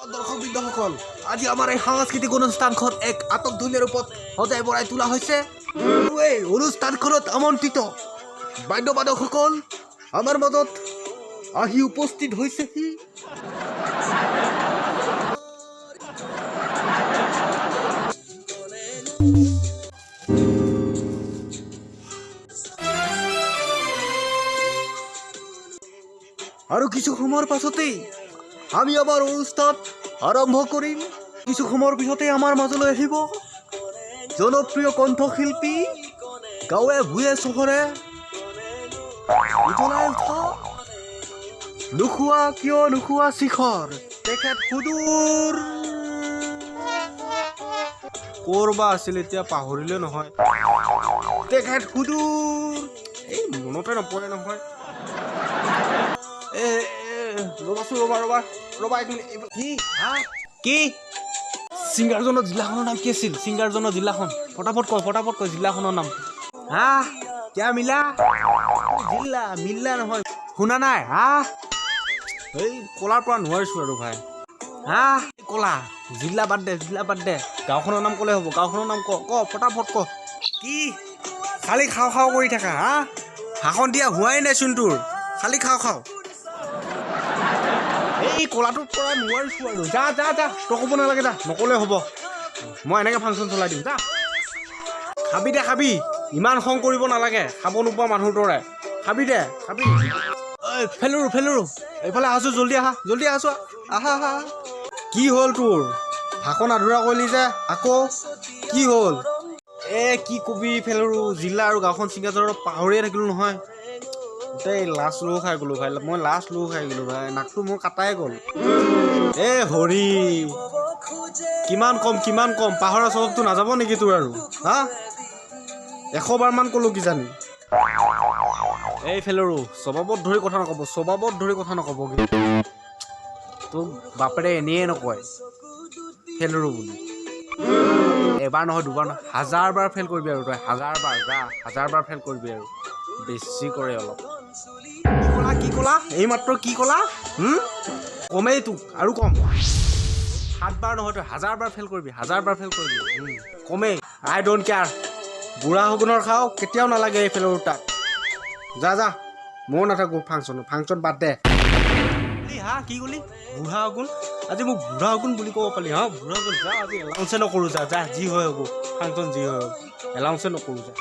দৰ্শকবৃন্দসকল, আজি আমাৰ এই সাংস্কৃতিক অনুষ্ঠানখন এক আটকধুনীয়া ৰূপত সজাই বৰাই তোলা হৈছে। এই অনুষ্ঠানখনত আমন্ত্ৰিত বাদ্যবাদকসকল আমাৰ মাজত আহি উপস্থিত হৈছেহি। আৰু কিছু সময়ৰ পাছতেই আমি আমাৰ অনুষ্ঠান আৰম্ভ কৰিম। কিছু সময়ৰ পিছতে আমাৰ মাজলৈ আহিব জনপ্ৰিয় কণ্ঠশিল্পী, গাঁৱে ভূঞে চহৰে উজ্বলাই উঠা নোখোৱা কিয় নোখোৱা শিখৰ। তেখেত সুদূৰ ক'ৰবা আছিল, এতিয়া পাহৰিলে নহয়। তেখেত সুদূৰ এই মনতে নপৰে নহয়। ৰবা কি ছিংগাৰজনৰ জিলাখনৰ নাম কি আছিল? ছিংগাৰজনৰ জিলাখন ফটাফট কয় জিলাখনৰ নাম। কিয়া মিলা জিলা নহয়, শুনা নাই? এই কলাৰ পৰা নোৱাৰিছো আৰু ভাই। কলা জিলা বাদ দে, গাঁওখনৰ নাম ক'লে হ'ব। গাঁওখনৰ নাম ক ফটাফট ক। কি খালি খাওঁ কৰি থাকা? ভাষণ দিয়া হোৱাই নাইচোন তোৰ, খালি খাওঁ। এই কলাটোৰ পৰা নোৱাৰিছো আৰু। যা তই ক'ব নালাগে, যা, নক'লে হ'ব। মই এনেকে ফাংচন চলাই দিম, যা। খাবি ইমান খং কৰিব নালাগে, খাব নোপোৱা মানুহৰ দৰে। খাবি। ঐ ফেলুৰু এইফালে আহাচোন, জল্দি আহাচোন। আহা। কি হ'ল তোৰ? ভাষণ আধৰুৱা কৰিলি যে আকৌ কি হ'ল? কি কবি ফেলুৰু, জিলা আৰু গাঁওখন ছিংগাৰজনৰ পাহৰিয়ে থাকিলো নহয়। গোটেই লাজ লো খাই গ'লো ভাই, মই লাজ লো খাই গ'লো ভাই, নাকটো মোৰ কাটাই গ'ল। হৰি কিমান কম পাহৰা স্বভাৱটো নাযাব নেকি তোৰ আৰু? 100 বাৰমান ক'লো কিজানি। এই ফেলুৰু স্বভাৱত ধৰি কথা নক'ব তোক বাপেৰে এনেয়ে নকয় ফেলুৰু বুলি। এবাৰ নহয়, দুবাৰ নহয়, 1000 বাৰ ফেল কৰিবি আৰু তই। 1000 বাৰ ফেল কৰিবি আৰু, বেছি কৰে অলপ। কি ক'লা? এই মাত্ৰ কি ক'লা? কমেই তোক আৰু কম। 7 বাৰ নহয়, তই 1000 বাৰ ফেল কৰিবি। কমেই। আই ডোণ্ট কেয়াৰ। বুঢ়া শগুনৰ খাওঁ কেতিয়াও নালাগে এই ফেলুৰ তাত। যা ময়ো নাথাকো ফাংচন বাদ দে। কি ক'লি? বুঢ়া শগুন? আজি মোক বুঢ়া শগুন বুলি ক'ব পালি? বুঢ়া শগুন যা, আজি এলাউন্সে নকৰোঁ। যা যি হয় হ'ব, ফাংচন যি হয় হ'ব, এলাউন্সে নকৰোঁ যা।